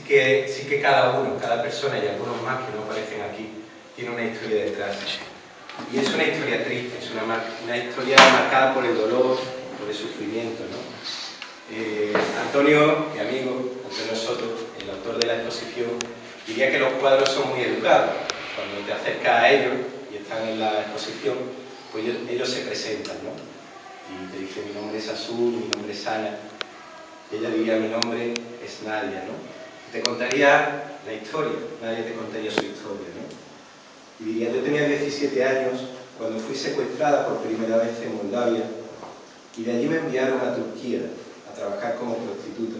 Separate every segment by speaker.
Speaker 1: sí que cada uno, cada persona y algunos más que no aparecen aquí, tiene una historia detrás. Y es una historia triste, es una historia marcada por el dolor, por el sufrimiento, ¿no? Antonio, mi amigo, Antonio Soto, el autor de la exposición, diría que los cuadros son muy educados. Cuando te acercas a ellos y están en la exposición, pues ellos se presentan, ¿no? Y te dicen: mi nombre es Azul, mi nombre es Ana. Y ella diría: mi nombre es Nadia, ¿no? Y te contaría la historia, Nadia te contaría su historia, ¿no? Y diría: yo tenía 17 años cuando fui secuestrada por primera vez en Moldavia, y de allí me enviaron a Turquía a trabajar como prostituta.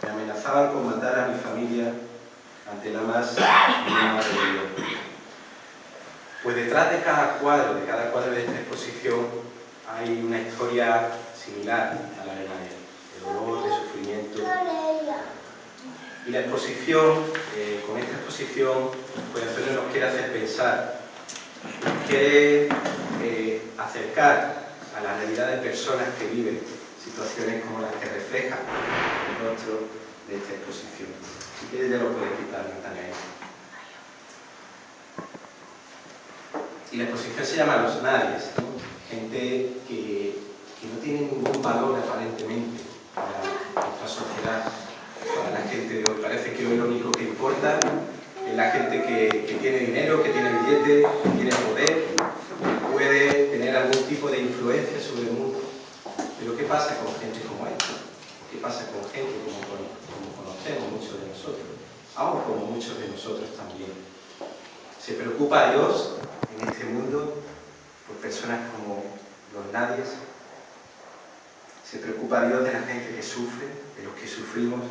Speaker 1: Me amenazaban con matar a mi familia ante la más mínima rebelión. Pues detrás de cada cuadro de esta exposición, hay una historia similar a la de Nadia, de dolor, de sufrimiento. Y la exposición, con esta exposición, pues Antonio nos quiere hacer pensar, nos quiere acercar a la realidad de personas que viven situaciones como las que refleja el rostro de esta exposición. Si quieres ya lo puedes quitar, Natanael. Y la exposición se llama Los Nadies, ¿no? Gente que no tiene ningún valor aparentemente para nuestra sociedad, para la gente de hoy. Parece que hoy lo único que importa es la gente que tiene dinero, que tiene billetes, que tiene poder, que puede tener algún tipo de influencia sobre el mundo. Pero ¿qué pasa con gente como esta? ¿Qué pasa con gente como conocemos muchos de nosotros? Aún como muchos de nosotros también. ¿Se preocupa Dios en este mundo por personas como los nadies? ¿Se preocupa Dios de la gente que sufre, de los que sufrimos?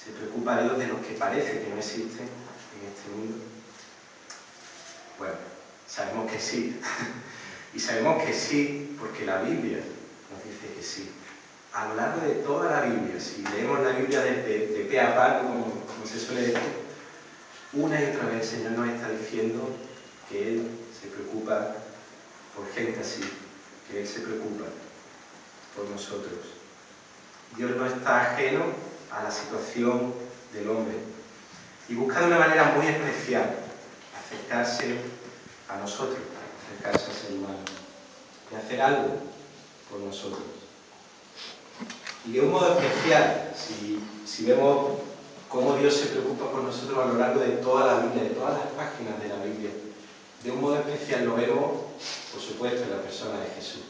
Speaker 1: ¿Se preocupa Dios de los que parece que no existen en este mundo? Bueno, sabemos que sí. Y sabemos que sí porque la Biblia nos dice que sí. A lo largo de toda la Biblia, si leemos la Biblia de pe a pa, como se suele decir, una y otra vez el Señor nos está diciendo que Él se preocupa por gente así, que Él se preocupa por nosotros. Dios no está ajeno a la situación del hombre y busca de una manera muy especial acercarse a nosotros, acercarse al ser humano y hacer algo por nosotros. Y de un modo especial, si vemos cómo Dios se preocupa por nosotros a lo largo de toda la Biblia, de todas las páginas de la Biblia, de un modo especial lo vemos, por supuesto, en la persona de Jesús.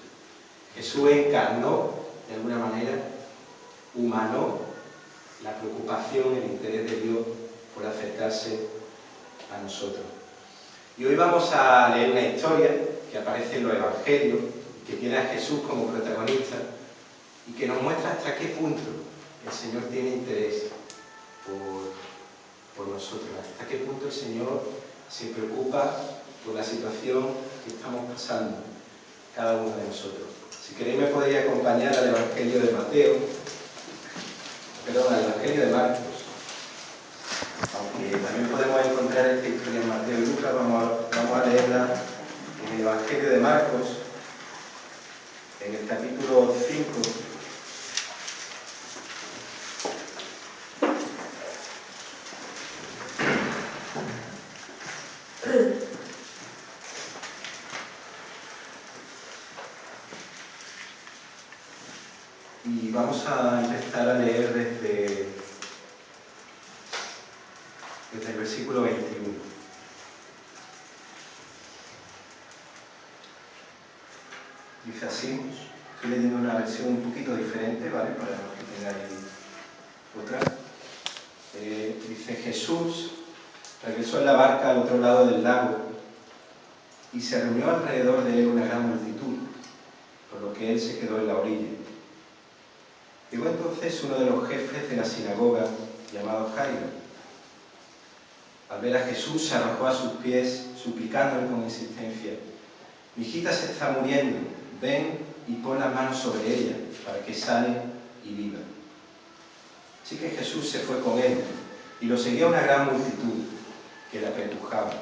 Speaker 1: Jesús encarnó, de alguna manera, humanó la preocupación, el interés de Dios por acercarse a nosotros. Y hoy vamos a leer una historia que aparece en los Evangelios, que tiene a Jesús como protagonista y que nos muestra hasta qué punto el Señor tiene interés por nosotros, hasta qué punto el Señor se preocupa por la situación que estamos pasando cada uno de nosotros. Si queréis me podéis acompañar al Evangelio de al Evangelio de Marcos, aunque también podemos encontrar esta historia en Mateo y Lucas. Vamos a leerla en el Evangelio de Marcos, en el capítulo 5. Y vamos a empezar a leer desde el versículo 21. Dice así, estoy leyendo una versión un poquito diferente, ¿vale? Para los que tengáis otra. Dice: Jesús regresó en la barca al otro lado del lago y se reunió alrededor de él una gran multitud, por lo que él se quedó en la orilla. Llegó entonces uno de los jefes de la sinagoga, llamado Jairo. Al ver a Jesús se arrojó a sus pies, suplicándole con insistencia: mi hijita se está muriendo, ven y pon las manos sobre ella, para que sane y viva. Así que Jesús se fue con él, y lo seguía una gran multitud, que la apretujaba.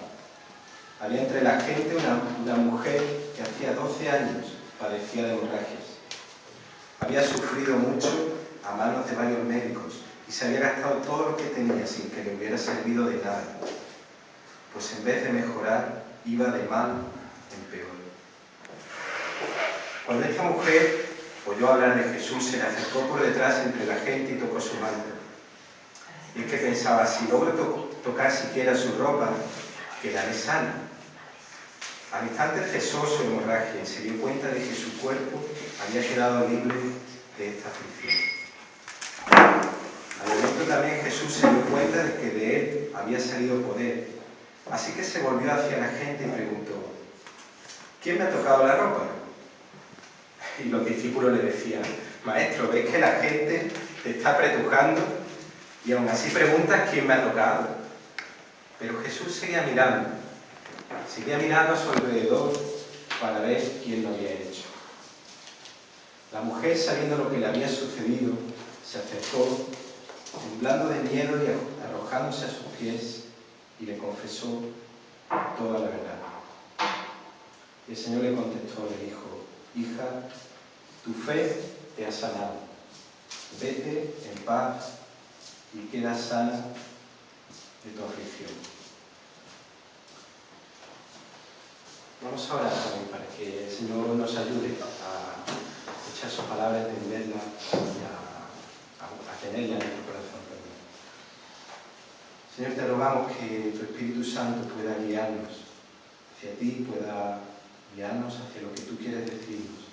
Speaker 1: Había entre la gente una mujer que hacía 12 años padecía de hemorragias. Había sufrido mucho a manos de varios médicos y se había gastado todo lo que tenía sin que le hubiera servido de nada, pues en vez de mejorar, iba de mal en peor. Cuando esta mujer oyó hablar de Jesús, se le acercó por detrás entre la gente y tocó su manto. Y es que pensaba, si logro tocar siquiera su ropa, quedaré sana. Al instante cesó su hemorragia y se dio cuenta de que su cuerpo había quedado libre de esta aflicción. Al momento también Jesús se dio cuenta de que de él había salido poder. Así que se volvió hacia la gente y preguntó, ¿quién me ha tocado la ropa? Y los discípulos le decían, Maestro, ¿ves que la gente te está apretujando y aún así preguntas quién me ha tocado? Pero Jesús seguía mirando a su alrededor para ver quién lo había hecho. La mujer, sabiendo lo que le había sucedido, se acercó, temblando de miedo y arrojándose a sus pies, y le confesó toda la verdad. Y el Señor le contestó, le dijo, hija, tu fe te ha sanado. Vete en paz y queda sana de tu aflicción. Vamos a orar también para que el Señor nos ayude a escuchar su palabra, a entenderla y a tenerla en nuestro corazón también. Señor, te rogamos que tu Espíritu Santo pueda guiarnos hacia ti, pueda guiarnos hacia lo que tú quieres decirnos.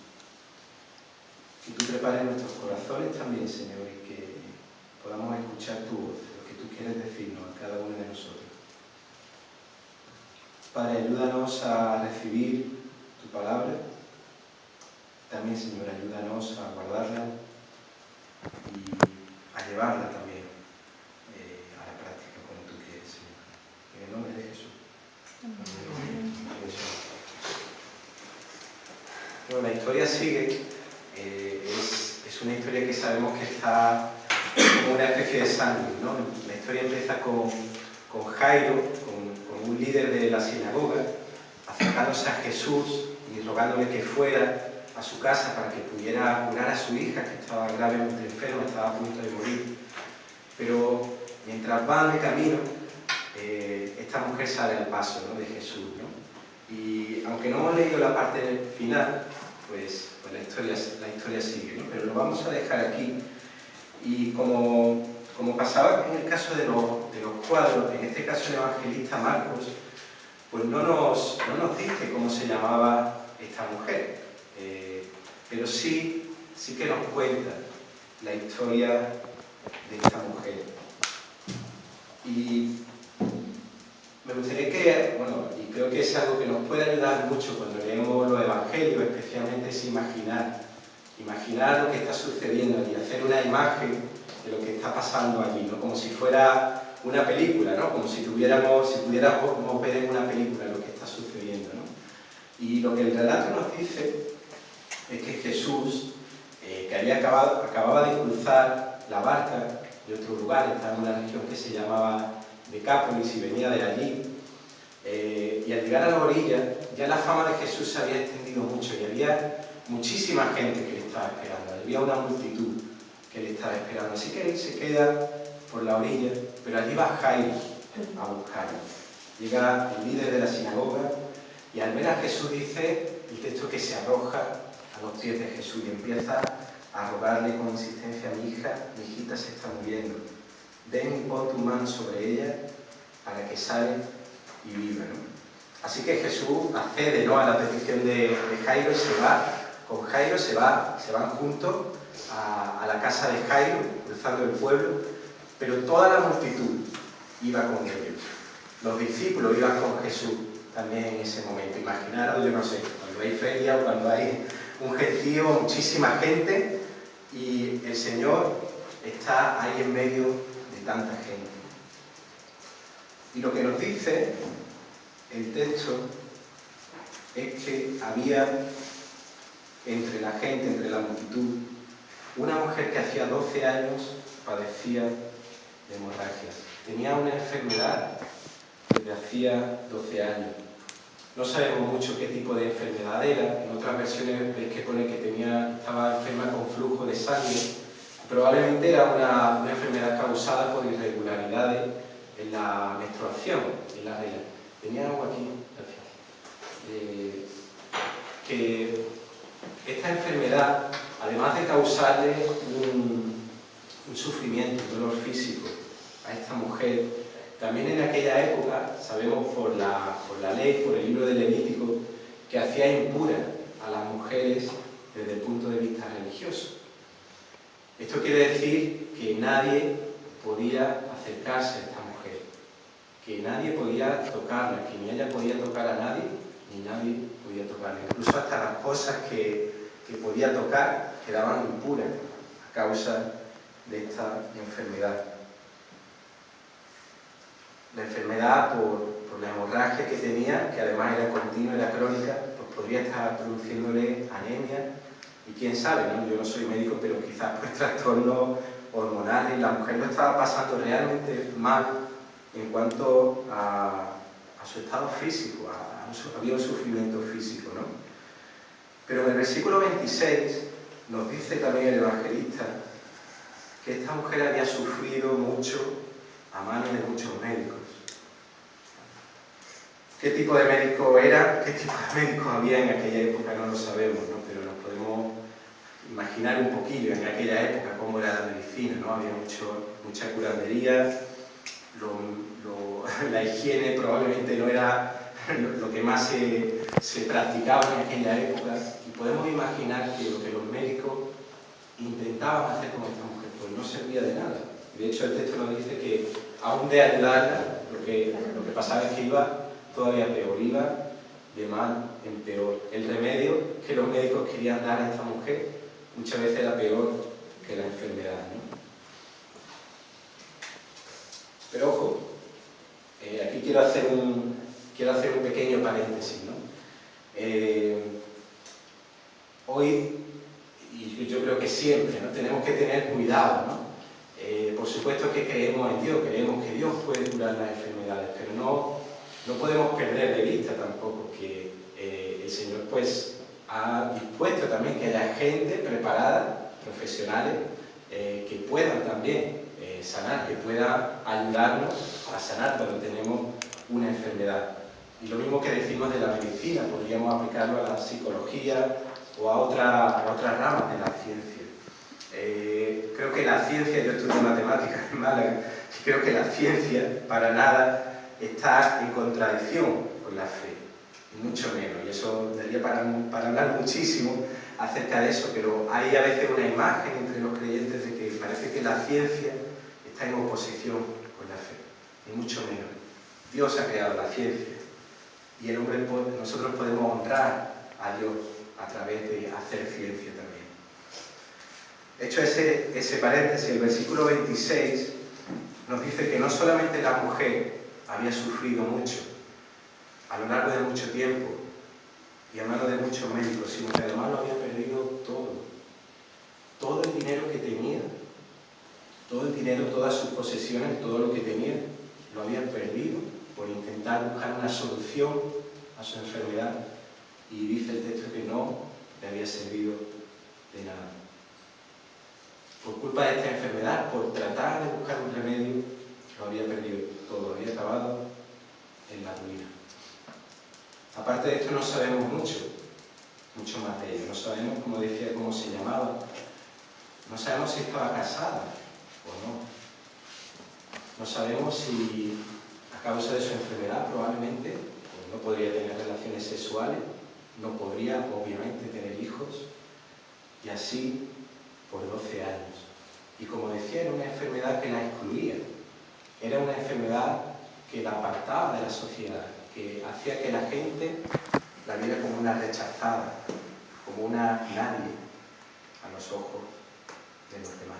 Speaker 1: Que tú prepares nuestros corazones también, Señor, y que podamos escuchar tu voz, lo que tú quieres decirnos a cada uno de nosotros. Padre, ayúdanos a recibir tu palabra. También, Señor, ayúdanos a guardarla y a llevarla también a la práctica como tú quieres, Señor. En el nombre de Jesús. Amén. Bueno, la historia sigue. Es una historia que sabemos que está como una especie de sándwich, ¿no? La historia empieza con Jairo, con un líder de la sinagoga, acercándose a Jesús y rogándole que fuera a su casa para que pudiera curar a su hija, que estaba gravemente enferma, estaba a punto de morir. Pero mientras van de camino, esta mujer sale al paso, ¿no?, de Jesús, ¿no? Y aunque no hemos leído la parte final, pues la historia sigue, ¿no? Pero lo vamos a dejar aquí. Y como pasaba en el caso de los cuadros, en este caso el evangelista Marcos, pues no nos dice cómo se llamaba esta mujer, pero sí que nos cuenta la historia de esta mujer. Y me gustaría que, y creo que es algo que nos puede ayudar mucho cuando leemos los evangelios, especialmente es imaginar lo que está sucediendo allí, hacer una imagen de lo que está pasando allí, ¿no? Como si fuera una película, ¿no? Como si pudiéramos ver en una película lo que está sucediendo, ¿no? Y lo que el relato nos dice es que Jesús, que acababa de cruzar la barca de otro lugar, estaba en una región que se llamaba Decápolis y venía de allí, y al llegar a la orilla ya la fama de Jesús se había extendido mucho y había muchísima gente que le estaba esperando, había una multitud que le estaba esperando, así que él se queda por la orilla, pero allí va Jairo a buscarlo. Llega el líder de la sinagoga y al ver a Jesús dice el texto que se arroja a los pies de Jesús y empieza a rogarle con insistencia: mi hijita se está muriendo, ven y pon tu mano sobre ella para que sane y viva, ¿no? Así que Jesús accede, ¿no?, a la petición de Jairo y se va. Con Jairo se van juntos a la casa de Jairo, cruzando el pueblo, pero toda la multitud iba con ellos. Los discípulos iban con Jesús también en ese momento. Imaginaros, yo no sé, cuando hay feria o cuando hay un gentío, muchísima gente, y el Señor está ahí en medio de tanta gente. Y lo que nos dice el texto es que había entre la gente, entre la multitud, una mujer que hacía 12 años padecía de hemorragias. Tenía una enfermedad desde hacía 12 años. No sabemos mucho qué tipo de enfermedad era. En otras versiones veis que pone que estaba enferma con flujo de sangre Probablemente era una enfermedad causada por irregularidades en la menstruación, en la regla. Tenía algo aquí, gracias. Que esta enfermedad, además de causarle un sufrimiento, un dolor físico a esta mujer, también en aquella época, sabemos por la ley, por el libro del Levítico, que hacía impura a las mujeres desde el punto de vista religioso. Esto quiere decir que nadie podía acercarse a esta mujer, que nadie podía tocarla, que ni ella podía tocar a nadie, ni nadie podía tocarla. Incluso hasta las cosas que podía tocar quedaban impuras a causa de esta enfermedad. La enfermedad, por la hemorragia que tenía, que además era continua, era crónica, pues podría estar produciéndole anemia y quién sabe, ¿no? Yo no soy médico, pero quizás pues trastornos hormonales. La mujer lo estaba pasando realmente mal en cuanto a su estado físico, había un sufrimiento físico, ¿no? Pero en el versículo 26 nos dice también el evangelista que esta mujer había sufrido mucho a manos de muchos médicos. ¿Qué tipo de médico era? ¿Qué tipo de médicos había en aquella época? No lo sabemos, ¿no? Pero nos podemos imaginar un poquillo en aquella época cómo era la medicina, ¿no? Había mucha curandería, la higiene probablemente no era lo que más se practicaba en aquella época, y podemos imaginar que lo que los médicos intentaban hacer con esta mujer pues no servía de nada. De hecho, el texto nos dice que aún de ayudarla, lo que pasaba es que iba todavía peor, iba de mal en peor. El remedio que los médicos querían dar a esta mujer muchas veces era peor que la enfermedad, ¿no? Pero ojo, aquí quiero hacer un pequeño paréntesis, ¿no? Hoy, y yo creo que siempre, ¿no? Tenemos que tener cuidado, ¿no? Por supuesto que creemos en Dios, creemos que Dios puede curar las enfermedades, pero no podemos perder de vista tampoco que el Señor pues ha dispuesto también que haya gente preparada, profesionales, que puedan también sanar, que puedan ayudarnos a sanar cuando tenemos una enfermedad. Y lo mismo que decimos de la medicina, podríamos aplicarlo a la psicología o a otras ramas de la ciencia. Creo que la ciencia, yo estudio matemáticas en Málaga, y creo que la ciencia para nada está en contradicción con la fe, y mucho menos, y eso daría para hablar muchísimo acerca de eso, pero hay a veces una imagen entre los creyentes de que parece que la ciencia está en oposición con la fe, y mucho menos. Dios ha creado la ciencia, y nosotros podemos honrar a Dios a través de hacer ciencia también. Hecho ese paréntesis, el versículo 26 nos dice que no solamente la mujer había sufrido mucho a lo largo de mucho tiempo y a manos de muchos médicos, sino que además lo había perdido todo. Todo el dinero que tenía, todo el dinero, todas sus posesiones, todo lo que tenía, lo había perdido por intentar buscar una solución a su enfermedad, y dice el texto que no le había servido de nada. Por culpa de esta enfermedad, por tratar de buscar un remedio, lo había perdido todo, había acabado en la ruina. Aparte de esto no sabemos mucho más de ella. No sabemos, como decía, cómo se llamaba. No sabemos si estaba casada o no. No sabemos si, a causa de su enfermedad, probablemente pues no podría tener relaciones sexuales, no podría, obviamente, tener hijos, y así por 12 años. Y como decía, era una enfermedad que la excluía. Era una enfermedad que la apartaba de la sociedad, que hacía que la gente la viera como una rechazada, como una nadie a los ojos de los demás.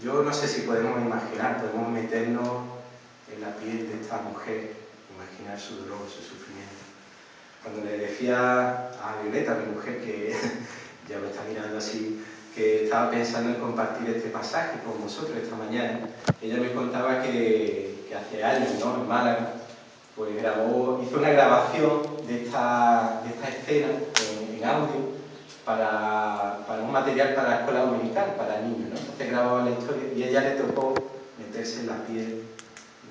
Speaker 1: Yo no sé si podemos meternos en la piel de esta mujer, imaginar su dolor, su sufrimiento. Cuando le decía a Violeta, mi mujer, que ya me está mirando así, que estaba pensando en compartir este pasaje con vosotros esta mañana, ella me contaba que hace años, ¿no?, en Málaga, pues hizo una grabación de esta escena en audio, para un material para la escuela dominical, para niños, ¿no? Entonces grababa la historia y a ella le tocó meterse en la piel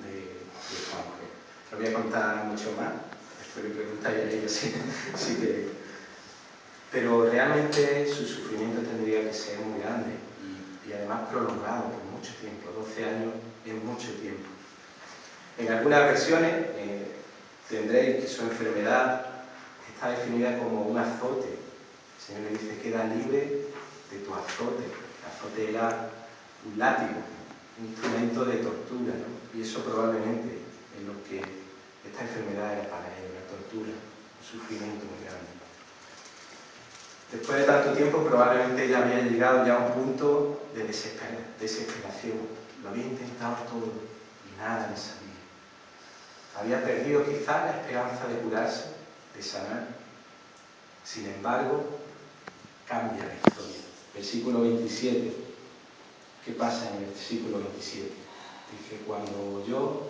Speaker 1: de esta mujer. No voy a contar mucho más, después le preguntáis a ella si queréis. Pero realmente su sufrimiento tendría que ser muy grande y además prolongado por mucho tiempo. 12 años es mucho tiempo. En algunas versiones tendréis que su enfermedad está definida como un azote. El Señor le dice: queda libre de tu azote. El azote era un látigo, un instrumento de tortura, ¿no? Y eso probablemente es lo que esta enfermedad era para él, una tortura, un sufrimiento muy grande. Después de tanto tiempo, probablemente ella había llegado ya a un punto de desesperación. Lo había intentado todo y nada le salía. Había perdido quizá la esperanza de curarse, de sanar. Sin embargo, cambia la historia. Versículo 27. ¿Qué pasa en el versículo 27? Dice: cuando oyó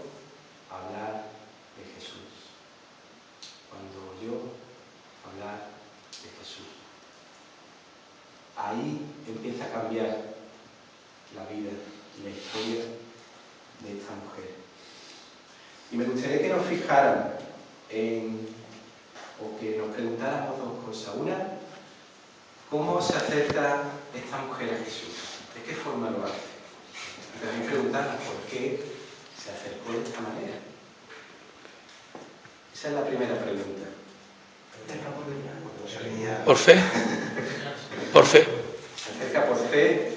Speaker 1: hablar de Jesús. Cuando oyó hablar de Jesús. Ahí empieza a cambiar la vida y la historia de esta mujer. Y me gustaría que nos fijáramos o que nos preguntáramos dos cosas. Una, ¿cómo se acerca esta mujer a Jesús? ¿De qué forma lo hace? Y también preguntarnos por qué se acercó de esta manera. Esa es la primera pregunta.
Speaker 2: Por fe. Por fe.
Speaker 1: Se acerca por fe,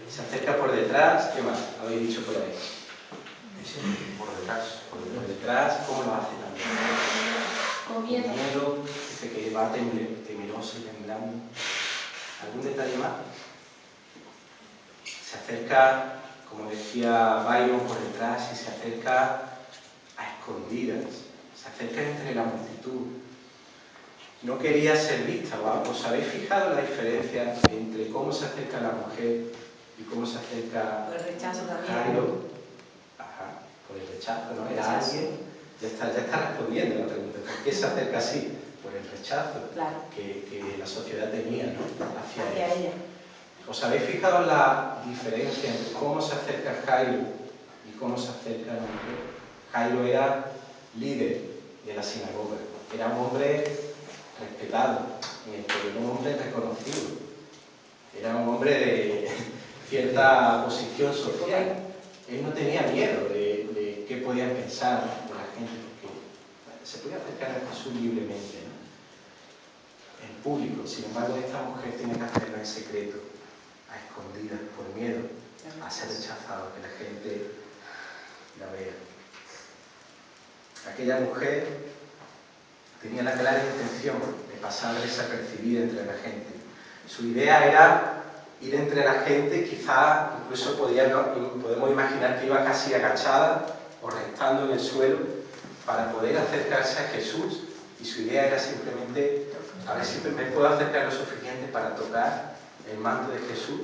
Speaker 1: se acerca por detrás. ¿Qué más habéis dicho por ahí? Por detrás. Por detrás, ¿cómo lo hace también? Con miedo. Dice que va temeroso y temblando. ¿Algún detalle más? Se acerca, como decía Byron, por detrás, y se acerca a escondidas. Se acerca entre la multitud. No quería ser vista. ¿Os habéis fijado la diferencia entre cómo se acerca la mujer y cómo se acerca
Speaker 3: por el rechazo también?
Speaker 1: Jairo? Ajá, por el rechazo, ¿no? Era alguien. Ya está respondiendo la pregunta. ¿Por qué se acerca así? Por el rechazo, claro, que la sociedad tenía, ¿no? hacia ella. ¿Os habéis fijado en la diferencia entre cómo se acerca Jairo y cómo se acerca la mujer? Jairo era líder de la sinagoga. Era un hombre respetado en el pueblo, un hombre reconocido. Era un hombre de cierta posición social. Él no tenía miedo de qué podían pensar la gente, porque se podía acercar a Jesús libremente, ¿no? En público. Sin embargo, esta mujer tiene que hacerlo en secreto, a escondidas, por miedo a ser rechazado, que la gente la vea. Aquella mujer tenía la clara intención de pasar desapercibida entre la gente. Su idea era ir entre la gente, quizá incluso podemos imaginar que iba casi agachada o restando en el suelo para poder acercarse a Jesús, y su idea era simplemente: a ver si me puedo acercar lo suficiente para tocar el manto de Jesús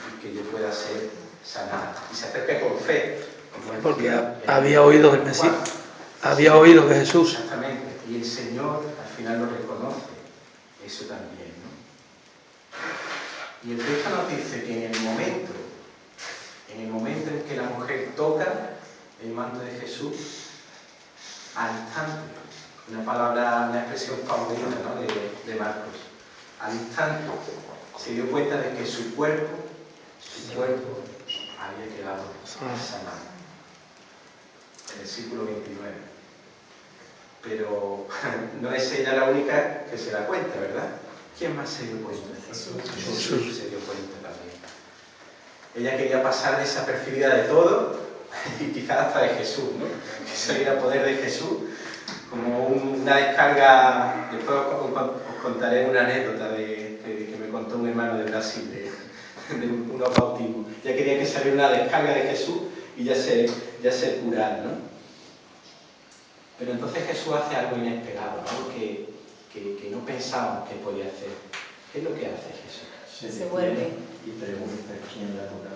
Speaker 1: y que yo pueda ser sanada. Y se acerca con fe.
Speaker 2: Porque había oído del Mesías. Había oído de Jesús.
Speaker 1: Exactamente. Y el Señor al final lo reconoce. Eso también, ¿no? Y el texto nos dice que en el momento en que la mujer toca el manto de Jesús, al instante, una expresión favorita, ¿no? de Marcos, al instante se dio cuenta de que su cuerpo había quedado sanado. Versículo 29. Pero no es ella la única que se da cuenta, ¿verdad? ¿Quién más se dio cuenta? Jesús se dio cuenta también. Ella quería pasar desapercibida de todo, y quizás hasta de Jesús, ¿no? Que saliera poder de Jesús, como una descarga. Después os contaré una anécdota que me contó un hermano de Brasil, de unos bautismos. Ella quería que saliera una descarga de Jesús y ya se curara, ¿no? Pero entonces Jesús hace algo inesperado, algo que no pensábamos que podía hacer. ¿Qué es lo que hace Jesús?
Speaker 3: Se vuelve
Speaker 1: y pregunta quién la toca.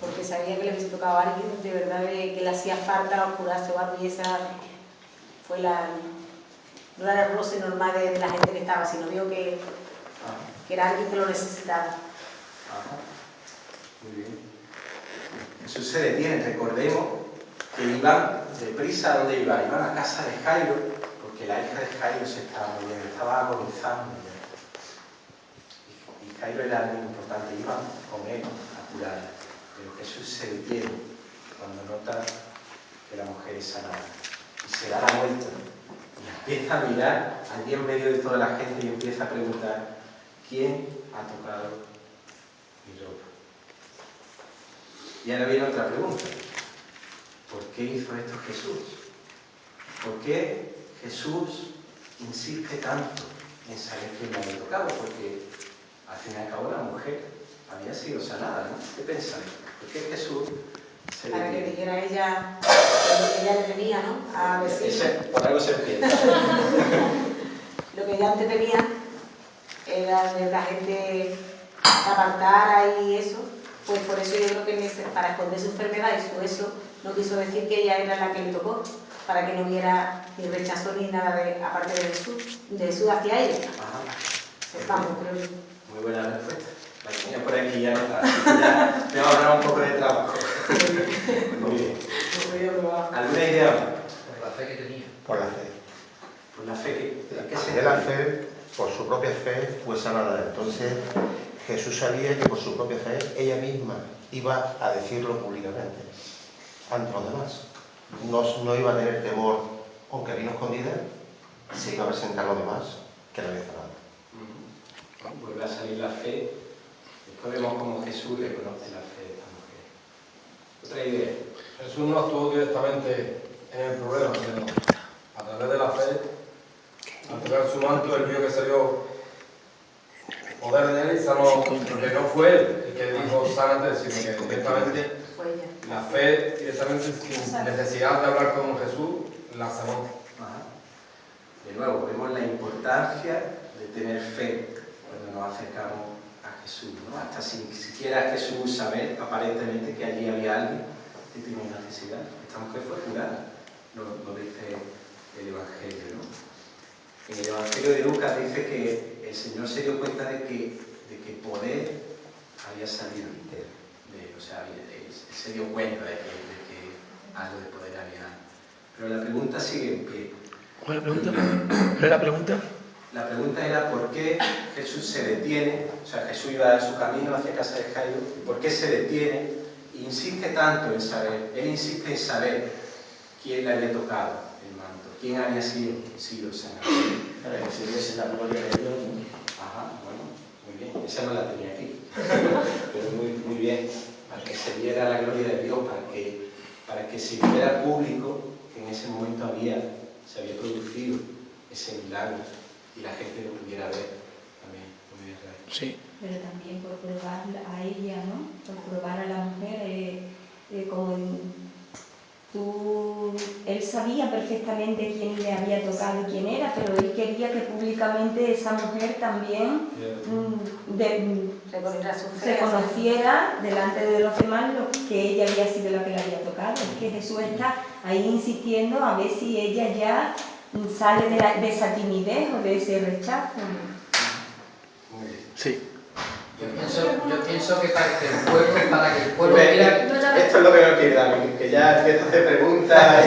Speaker 3: Porque sabía que le hubiese tocado a alguien de verdad que le hacía falta curarse o algo, y esa fue no era el roce normal de la gente que estaba, sino vio que que era alguien que lo necesitaba.
Speaker 1: Ajá. Muy bien. Jesús se detiene, recordemos que iban deprisa. ¿A dónde iban? Iban a casa de Jairo, porque la hija de Jairo se estaba muriendo, estaba agonizando ya. Y Jairo era alguien importante, iban con él a curarla. Pero Jesús se detiene cuando nota que la mujer es sanada. Y se da la vuelta. Y empieza a mirar allí en medio de toda la gente y empieza a preguntar: ¿quién ha tocado mi ropa? Y ahora viene otra pregunta. ¿Por qué hizo esto Jesús? ¿Por qué Jesús insiste tanto en saber quién la había tocado? Porque al fin y al cabo la mujer había sido sanada, ¿no? ¿Qué pensáis? ¿Por qué Jesús se
Speaker 3: Para que
Speaker 1: detiene?
Speaker 3: dijera ella lo que ella le tenía, ¿no? A decir.
Speaker 1: Por algo se empieza.
Speaker 3: Lo que ella antes tenía era de la gente se apartara y eso, pues por eso yo creo que para esconder su enfermedad y su eso, no quiso decir que ella era la que le tocó, para que no hubiera ni rechazo ni nada aparte de Jesús hacia ella.
Speaker 1: Ajá.
Speaker 3: Vamos, creo.
Speaker 1: Muy buena respuesta. La tenía por aquí ya anotada. Ya me ha ahorrado un poco de trabajo. Muy bien. ¿Alguna idea más?
Speaker 4: Por la fe que tenía.
Speaker 5: Por la fe.
Speaker 1: Por la fe que se
Speaker 5: De la fe, por su propia fe, fue sanada. Entonces, Jesús sabía que por su propia fe, ella misma iba a decirlo públicamente ante los demás. No iba a tener temor, aunque vino escondida, se iba a presentar a los demás que la había sanado.
Speaker 1: Vuelve a salir la fe. Después vemos cómo Jesús reconoce la fe de esta mujer. ¿Otra idea?
Speaker 6: Jesús no actuó directamente en el problema, sino a través de la fe, al tocar su manto, él vio que salió poder de él y sanó, porque no fue él el que dijo sánate, sino que directamente
Speaker 3: Fue ella.
Speaker 6: la fe, directamente sin necesidad de hablar con Jesús, la sanó.
Speaker 1: Ajá. De nuevo, vemos la importancia de tener fe cuando nos acercamos a Jesús, ¿no? Hasta sin siquiera Jesús saber aparentemente que allí había alguien que tenía necesidad. Esta mujer fue curada, lo dice el Evangelio, ¿no? En el Evangelio de Lucas dice que el Señor se dio cuenta de que poder había salido de él. O sea, él se dio cuenta de que algo de poder había. Pero la pregunta sigue en pie.
Speaker 2: ¿Cuál es la pregunta? ¿Cuál es la pregunta?
Speaker 1: La pregunta era por qué Jesús se detiene, o sea, Jesús iba en su camino hacia casa de Jairo, ¿por qué se detiene e insiste tanto en saber? Él insiste en saber quién le había tocado el manto, quién había sido sanado.
Speaker 7: Para que se viese la gloria de Dios, ¿no?
Speaker 1: Ajá, bueno, muy bien, esa no la tenía aquí, pero muy bien, para que se viera la gloria de Dios, para que se viera público que en ese momento se había producido ese milagro y la gente lo pudiera ver también. Muy bien, Raúl.
Speaker 2: Sí.
Speaker 8: Pero también por probar a ella, ¿no? Por probar a la mujer, él sabía perfectamente quién le había tocado y quién era, pero él quería que públicamente esa mujer también reconociera delante de los demás que ella había sido la que le había tocado. Es que Jesús está ahí insistiendo a ver si ella ya sale de esa timidez o de ese rechazo.
Speaker 1: Muy bien.
Speaker 2: Sí.
Speaker 4: Yo pienso que para que el pueblo viera...
Speaker 1: Esto es lo que me pide a mí, que ya empiezo a hacer preguntas.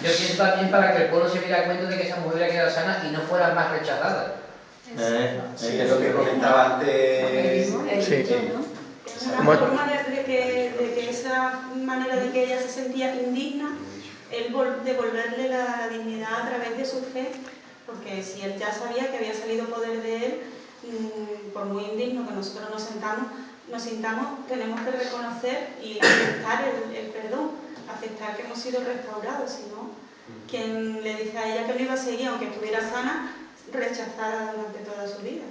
Speaker 4: Yo pienso también para que el pueblo se diera cuenta de que esa mujer había quedado sana y no fuera más rechazada.
Speaker 1: Sí, es lo que comentaba antes.
Speaker 2: Sí.
Speaker 9: Es una forma de que esa manera de que ella se sentía indigna, él devolverle la dignidad a través de su fe, porque si él ya sabía que había salido poder de él, por muy indigno que nosotros nos sintamos, tenemos que reconocer y aceptar el perdón, aceptar que hemos sido restaurados, si no, quien le dice a ella que no iba a seguir, aunque estuviera sana, rechazada durante toda su vida.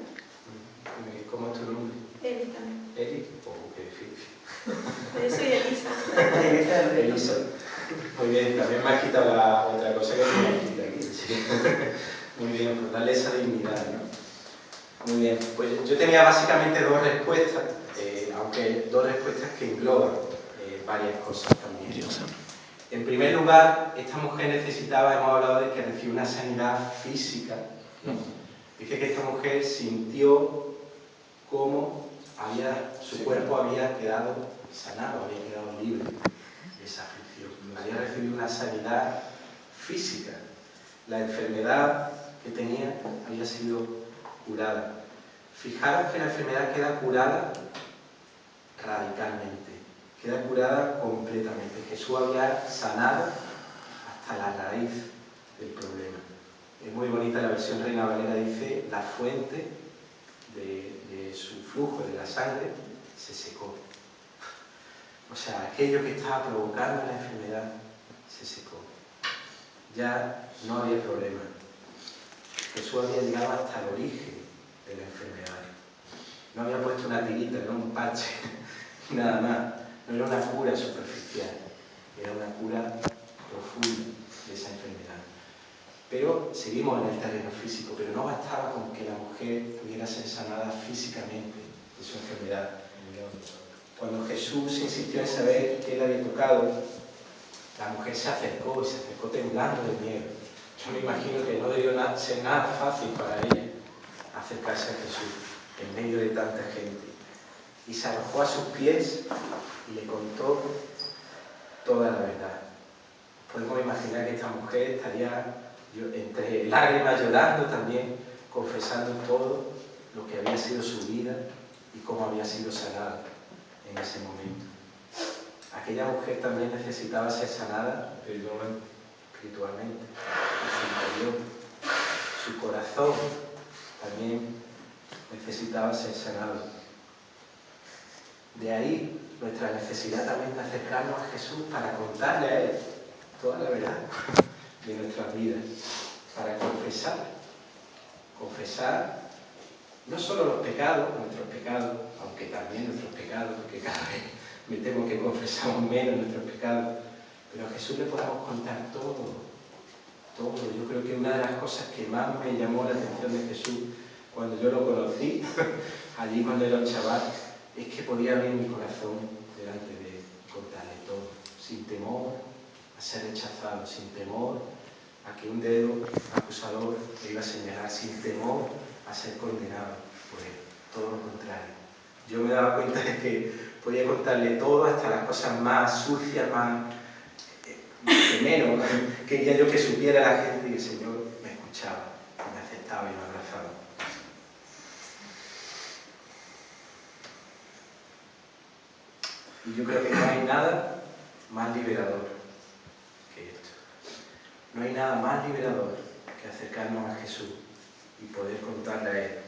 Speaker 1: ¿Cómo es tu nombre?
Speaker 9: Eli también.
Speaker 1: Eli, qué difícil.
Speaker 9: Yo soy Elisa.
Speaker 1: Elisa. Muy bien, también me has quitado la otra cosa que tenía escrita aquí. Sí. Muy bien, pues darle esa dignidad, ¿no? Muy bien, pues yo tenía básicamente dos respuestas, aunque dos respuestas que engloban varias cosas también. En primer lugar, esta mujer necesitaba, hemos hablado de que recibió una sanidad física, ¿no? Dice que esta mujer sintió cómo su cuerpo había quedado sanado, había quedado libre de esa aflicción. Había recibido una sanidad física. La enfermedad que tenía había sido curada. Fijaros que la enfermedad queda curada radicalmente, queda curada completamente. Jesús había sanado hasta la raíz del problema. Es muy bonita la versión Reina Valera, dice: la fuente de su flujo de la sangre se secó. O sea, aquello que estaba provocando la enfermedad se secó. Ya no había problema. Jesús había llegado hasta el origen de la enfermedad. No había puesto una tirita, no un parche, nada más. No era una cura superficial, era una cura profunda de esa enfermedad. Pero seguimos en el terreno físico, pero no bastaba con que la mujer pudiera ser sanada físicamente de su enfermedad. Cuando Jesús insistió en saber qué le había tocado, la mujer se acercó y se acercó temblando de miedo. Yo me imagino que no debió ser nada fácil para ella acercarse a Jesús en medio de tanta gente. Y se arrojó a sus pies y le contó toda la verdad. Podemos imaginar que esta mujer estaría entre lágrimas llorando también, confesando todo lo que había sido su vida y cómo había sido sanada en ese momento. Aquella mujer también necesitaba ser sanada espiritualmente, en su interior. Su corazón también necesitaba ser sanado. De ahí nuestra necesidad también de acercarnos a Jesús para contarle a Él toda la verdad de nuestras vidas, para confesar no solo los pecados, nuestros pecados, aunque también nuestros pecados, porque cada vez me temo que confesamos menos nuestros pecados, pero a Jesús le podemos contar todo. Yo creo que una de las cosas que más me llamó la atención de Jesús cuando yo lo conocí, allí cuando era un chaval, es que podía abrir mi corazón delante de Él y contarle todo, sin temor a ser rechazado, sin temor a que un dedo acusador le iba a señalar, sin temor a ser condenado por Él, todo lo contrario. Yo me daba cuenta de que podía contarle todo, hasta las cosas más sucias, más que menos quería yo que supiera la gente, y el Señor me escuchaba, me aceptaba y me abrazaba. Y yo creo que no hay nada más liberador que esto. No hay nada más liberador que acercarnos a Jesús y poder contarle a Él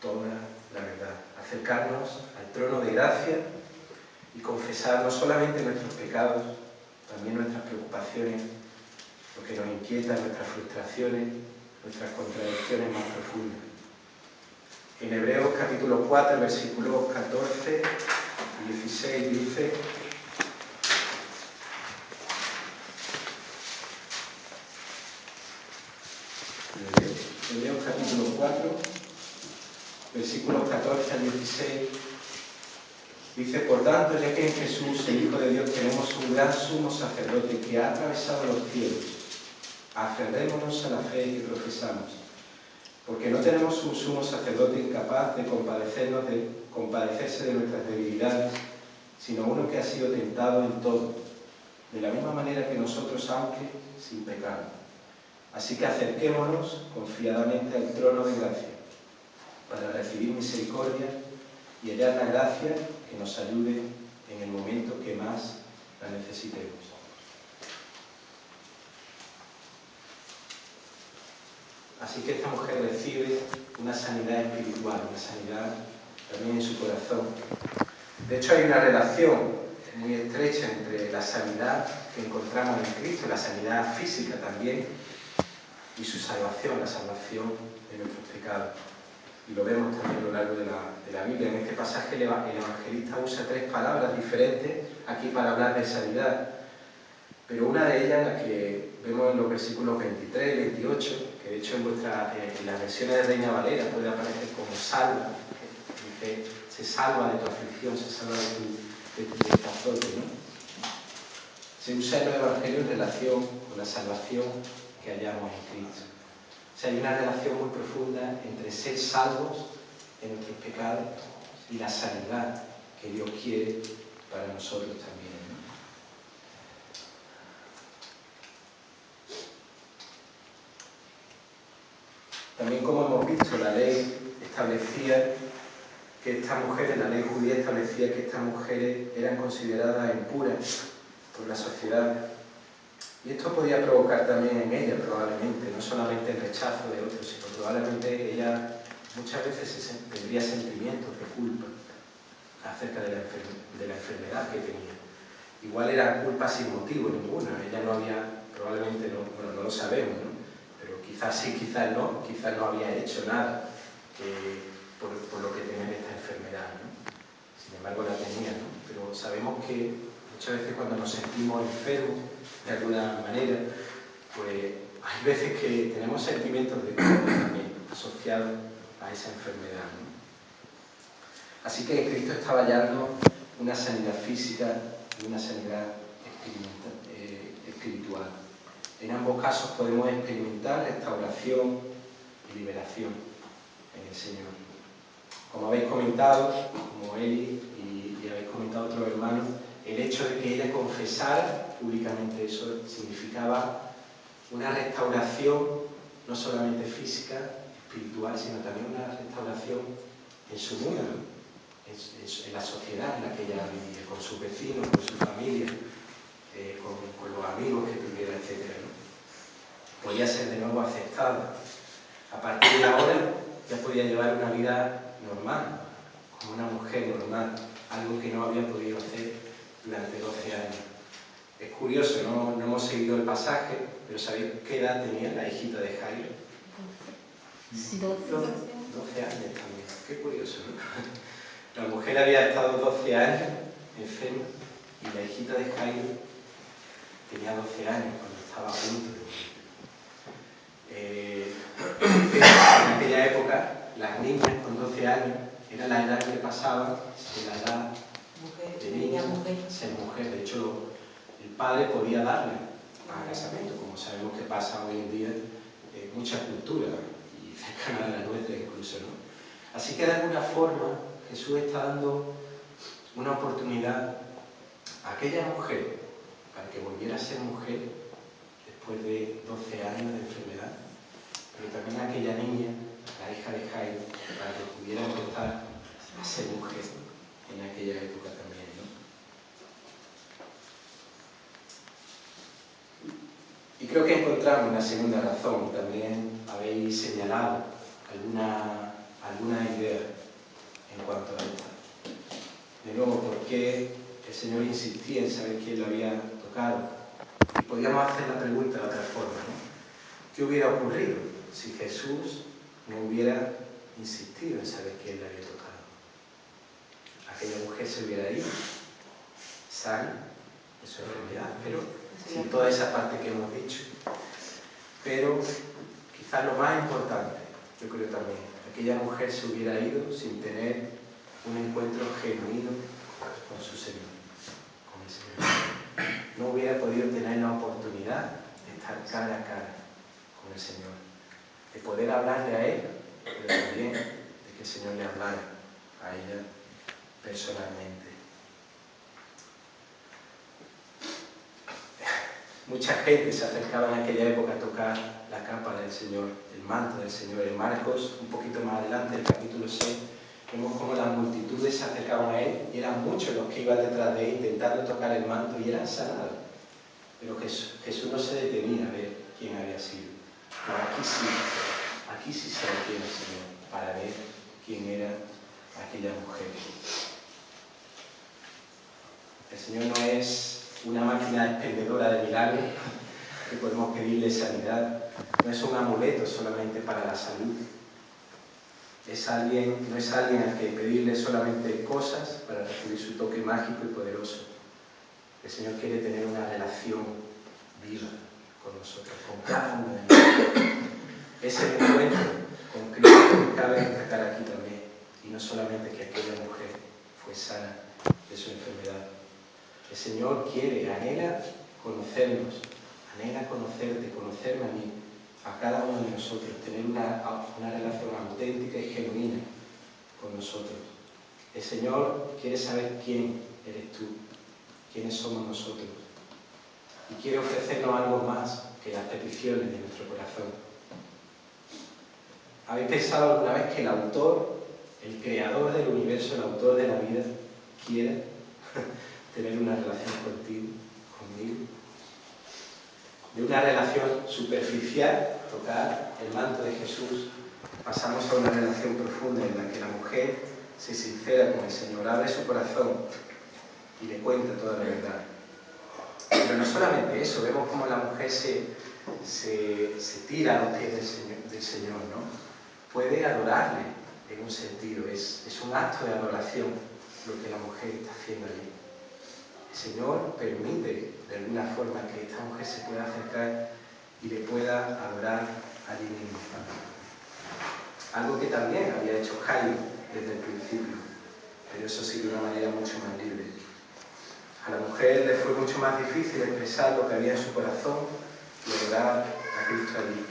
Speaker 1: toda la verdad. Acercarnos al trono de gracia y confesar no solamente nuestros pecados, también nuestras preocupaciones, lo que nos inquieta, nuestras frustraciones, nuestras contradicciones más profundas. En Hebreos capítulo 4, versículos 14 y 16 dice: Hebreos capítulo 4, versículos 14 al 16, dice: por tanto, ya que en Jesús, el Hijo de Dios, tenemos un gran sumo sacerdote que ha atravesado los cielos, aferrémonos a la fe que profesamos, porque no tenemos un sumo sacerdote incapaz de compadecerse de nuestras debilidades, sino uno que ha sido tentado en todo, de la misma manera que nosotros, aunque sin pecado. Así que acerquémonos confiadamente al trono de gracia, para recibir misericordia y hallar la gracia que nos ayude en el momento que más la necesitemos. Así que esta mujer recibe una sanidad espiritual, una sanidad también en su corazón. De hecho, hay una relación muy estrecha entre la sanidad que encontramos en Cristo, la sanidad física también, y su salvación, la salvación de nuestros pecados. Y lo vemos también a lo largo de la Biblia. En este pasaje el evangelista usa 3 palabras diferentes aquí para hablar de sanidad. Pero una de ellas, la que vemos en los versículos 23 y 28, que de hecho en las versiones de Reina Valera puede aparecer como salva, dice: se salva de tu aflicción, se salva de tu azote, ¿no? Se usa en los evangelios en relación con la salvación que hallamos en Cristo. O sea, hay una relación muy profunda entre ser salvos de nuestros pecados y la sanidad que Dios quiere para nosotros también, ¿no? También, como hemos visto, la ley establecía que estas mujeres, la ley judía establecía que estas mujeres eran consideradas impuras por la sociedad. Y esto podía provocar también en ella, probablemente, no solamente el rechazo de otros, sino probablemente ella muchas veces tendría sentimientos de culpa acerca de la enfermedad que tenía. Igual era culpa sin motivo ninguno, ella no había, probablemente no, bueno, no lo sabemos, ¿no? Pero quizás sí, quizás no había hecho nada por lo que tener esta enfermedad, ¿no? Sin embargo la tenía, ¿no? Pero sabemos que muchas veces cuando nos sentimos enfermos, de alguna manera, pues hay veces que tenemos sentimientos de culpa también asociados a esa enfermedad, ¿no? Así que Cristo estaba hallando una sanidad física y una sanidad espiritual. En ambos casos podemos experimentar restauración y liberación en el Señor. Como habéis comentado, como Eli y habéis comentado otros hermanos, el hecho de que ella confesara públicamente eso significaba una restauración no solamente física, espiritual, sino también una restauración en su mundo, en la sociedad en la que ella vivía, con sus vecinos, con su familia, con los amigos que tuviera, etc., ¿no? Podía ser de nuevo aceptada. A partir de ahora ya podía llevar una vida normal, como una mujer normal, algo que no había podido hacer durante 12 años. Es curioso, no hemos seguido el pasaje, pero ¿sabéis qué edad tenía la hijita de Jairo? 12 años también. Qué curioso, ¿no? La mujer había estado 12 años enferma y la hijita de Jairo tenía 12 años cuando estaba a punto de morir. En aquella época, las niñas con 12 años era la edad que pasaban de la edad de niña a ser mujer. De hecho, el padre podía darle a casamiento, como sabemos que pasa hoy en día en muchas culturas y cercana a la nuestra incluso, ¿no? Así que de alguna forma Jesús está dando una oportunidad a aquella mujer para que volviera a ser mujer después de 12 años de enfermedad, pero también a aquella niña, la hija de Jairo, para que pudiera empezar a ser mujer en aquella época también, ¿no? Y creo que encontramos una segunda razón. También habéis señalado alguna idea en cuanto a esta. De nuevo, ¿por qué el Señor insistía en saber quién lo había tocado? Y podríamos hacer la pregunta de otra forma, ¿no? ¿Qué hubiera ocurrido si Jesús no hubiera insistido en saber quién le había tocado? Aquella mujer se hubiera ido, sana de su enfermedad, pero sin toda esa parte que hemos dicho. Pero quizás lo más importante, yo creo también, aquella mujer se hubiera ido sin tener un encuentro genuino con su Señor, con el Señor. No hubiera podido tener la oportunidad de estar cara a cara con el Señor, de poder hablarle a Él, pero también de que el Señor le hablara a ella personalmente. Mucha gente se acercaba en aquella época a tocar la capa del Señor, el manto del Señor. En Marcos, un poquito más adelante, el capítulo 6, vemos cómo las multitudes se acercaban a Él y eran muchos los que iban detrás de Él intentando tocar el manto y eran sanados. Pero Jesús no se detenía a ver quién había sido. No, aquí sí se detiene el Señor para ver quién era aquella mujer. El Señor no es una máquina expendedora de milagros que podemos pedirle sanidad. No es un amuleto solamente para la salud. No es alguien al que pedirle solamente cosas para recibir su toque mágico y poderoso. El Señor quiere tener una relación viva con nosotros, con cada uno de nosotros. Es el encuentro con Cristo que cabe destacar aquí también. Y no solamente que aquella mujer fue sana de su enfermedad. El Señor quiere, anhela conocernos, anhela conocerte, conocerme a mí, a cada uno de nosotros, tener una relación auténtica y genuina con nosotros. El Señor quiere saber quién eres tú, quiénes somos nosotros, y quiere ofrecernos algo más que las peticiones de nuestro corazón. ¿Habéis pensado alguna vez que el autor, el creador del universo, el autor de la vida, quiere tener una relación contigo, conmigo? De una relación superficial, tocar el manto de Jesús, pasamos a una relación profunda en la que la mujer se sincera con el Señor, abre su corazón y le cuenta toda la verdad. Pero no solamente eso, vemos cómo la mujer se tira a los pies del Señor, ¿no? Puede adorarle en un sentido, es un acto de adoración lo que la mujer está haciendo allí. El Señor permite de alguna forma que esta mujer se pueda acercar y le pueda adorar allí mismo. Algo que también había hecho Jairo desde el principio, pero eso sí de una manera mucho más libre. A la mujer le fue mucho más difícil expresar lo que había en su corazón y adorar a Cristo allí.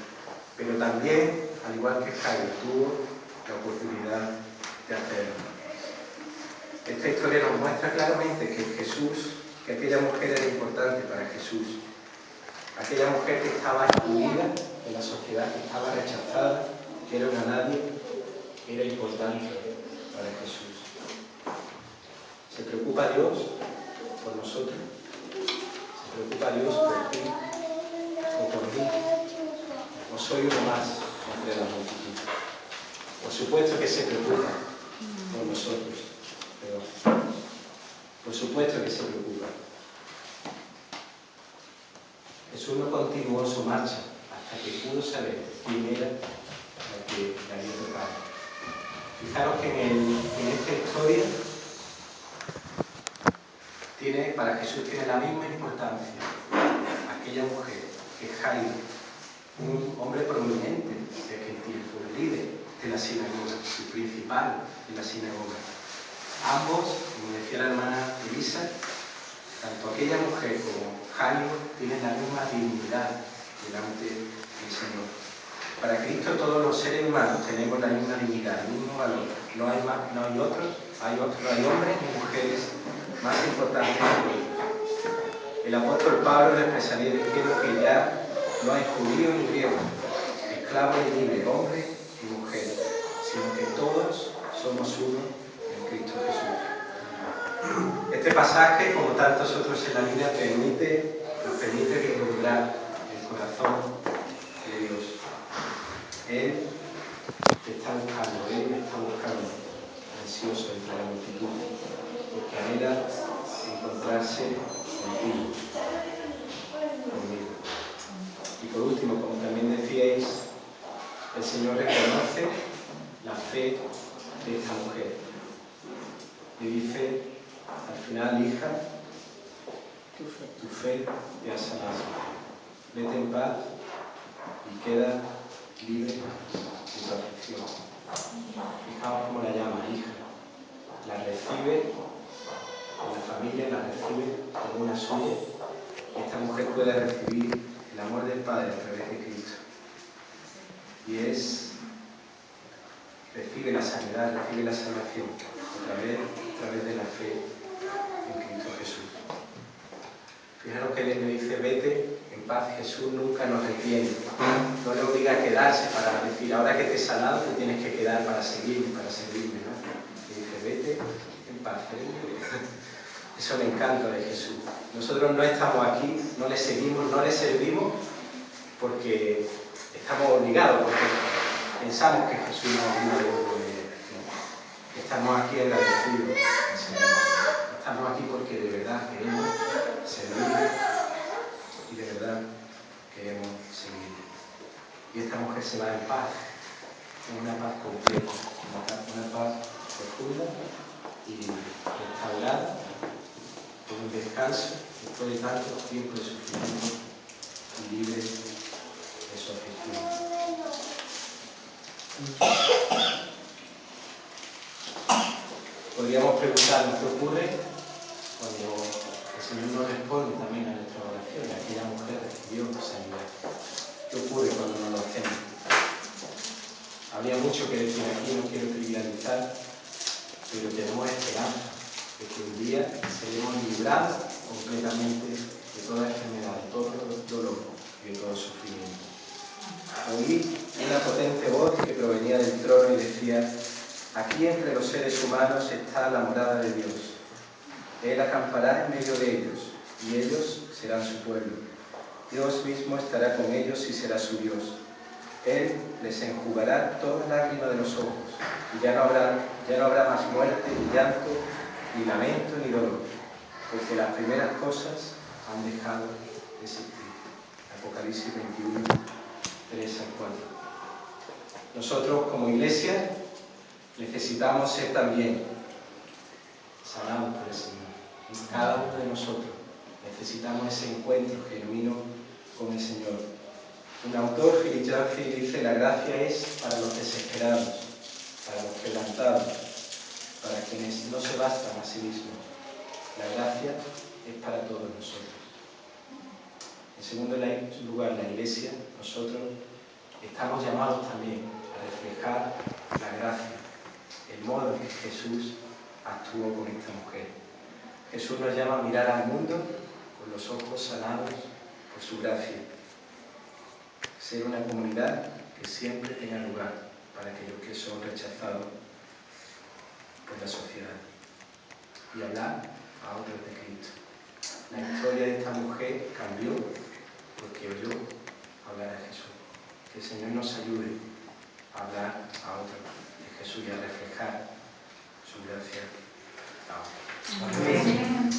Speaker 1: Pero también, al igual que Jairo, tuvo la oportunidad de hacerlo. Esta historia nos muestra claramente que aquella mujer era importante para Jesús. Aquella mujer que estaba excluida de la sociedad, que estaba rechazada, que era una nadie, era importante para Jesús. ¿Se preocupa Dios por nosotros? ¿Se preocupa Dios por ti o por mí? ¿O soy uno más entre la multitud? Por supuesto que se preocupa por nosotros, pero por supuesto que se preocupa. Jesús no continuó su marcha hasta que pudo saber quién era la que le había tocado. Fijaros que en esta historia para Jesús tiene la misma importancia aquella mujer que Jairo, un hombre prominente de aquel tiempo, el líder de la sinagoga, el principal de la sinagoga. Ambos, como decía la hermana Elisa, tanto aquella mujer como Jairo tienen la misma dignidad delante del Señor. Para Cristo todos los seres humanos tenemos la misma dignidad, el mismo valor. No hay hombres ni mujeres más importantes que otros. El apóstol Pablo lo expresaría diciendo que ya no hay judío ni griego, esclavo ni libre, hombre ni mujer, sino que todos somos uno en Cristo Jesús. Este pasaje, como tantos otros en la vida, nos permite vislumbrar el corazón de Dios. Él te está buscando, Él me está buscando, ansioso entre la multitud, porque anhela encontrarse contigo, conmigo. Y por último, como también decíais, el Señor reconoce la fe de esta mujer. Y dice, al final, hija, tu fe te ha sanado. Vete en paz y queda libre de tu aflicción. Fijaos cómo la llama, hija. La recibe en la familia, la recibe como una suya. Y esta mujer puede recibir el amor del Padre a través de Cristo. Y recibe la sanidad, recibe la salvación a través de la fe en Cristo Jesús. Fijaros que Él le dice, vete en paz. Jesús nunca nos retiene, no le obliga a quedarse para decir, ahora que te he sanado te tienes que quedar para servirme, ¿no? Le dice, vete en paz, Eso me encanta de Jesús. Nosotros no estamos aquí, no le seguimos, no le servimos porque estamos obligados, porque pensamos que Jesús nos obliga. Estamos aquí agradecidos al Señor. Estamos aquí porque de verdad queremos servir y de verdad queremos seguir. Y esta mujer se va en paz, en una paz completa, una paz profunda y restaurada, con un descanso después de tanto tiempo de sufrimiento y libre de su aflicción. Podríamos preguntarnos qué ocurre cuando el Señor nos responde también a nuestra oración. Aquella mujer recibió sanidad. ¿Qué ocurre cuando no lo hacemos? Habría mucho que decir aquí, no quiero trivializar, pero tenemos esperanza de que un día seremos librados completamente de toda enfermedad, de todo dolor y de todo sufrimiento. Oí una potente voz que provenía del trono y decía: aquí entre los seres humanos está la morada de Dios. Él acampará en medio de ellos, y ellos serán su pueblo. Dios mismo estará con ellos y será su Dios. Él les enjugará toda lágrima de los ojos, y ya no habrá más muerte, ni llanto, ni lamento, ni dolor, porque las primeras cosas han dejado de existir. Apocalipsis 21, 3 al 4. Nosotros, como Iglesia, necesitamos ser también sanados por el Señor. Y cada uno de nosotros necesitamos ese encuentro genuino con el Señor. Un autor, Philip Yancey, dice: la gracia es para los desesperados, para los quebrantados, para quienes no se bastan a sí mismos. La gracia es para todos nosotros. En segundo lugar, la Iglesia, nosotros estamos llamados también a reflejar la gracia, el modo en que Jesús actuó con esta mujer. Jesús nos llama a mirar al mundo con los ojos sanados por su gracia. Ser una comunidad que siempre tenga lugar para aquellos que son rechazados por la sociedad. Y hablar a otros de Cristo. La historia de esta mujer cambió porque oyó hablar a Jesús. Que el Señor nos ayude a hablar a otros de Jesús y a reflejar su gracia a otros. Amén.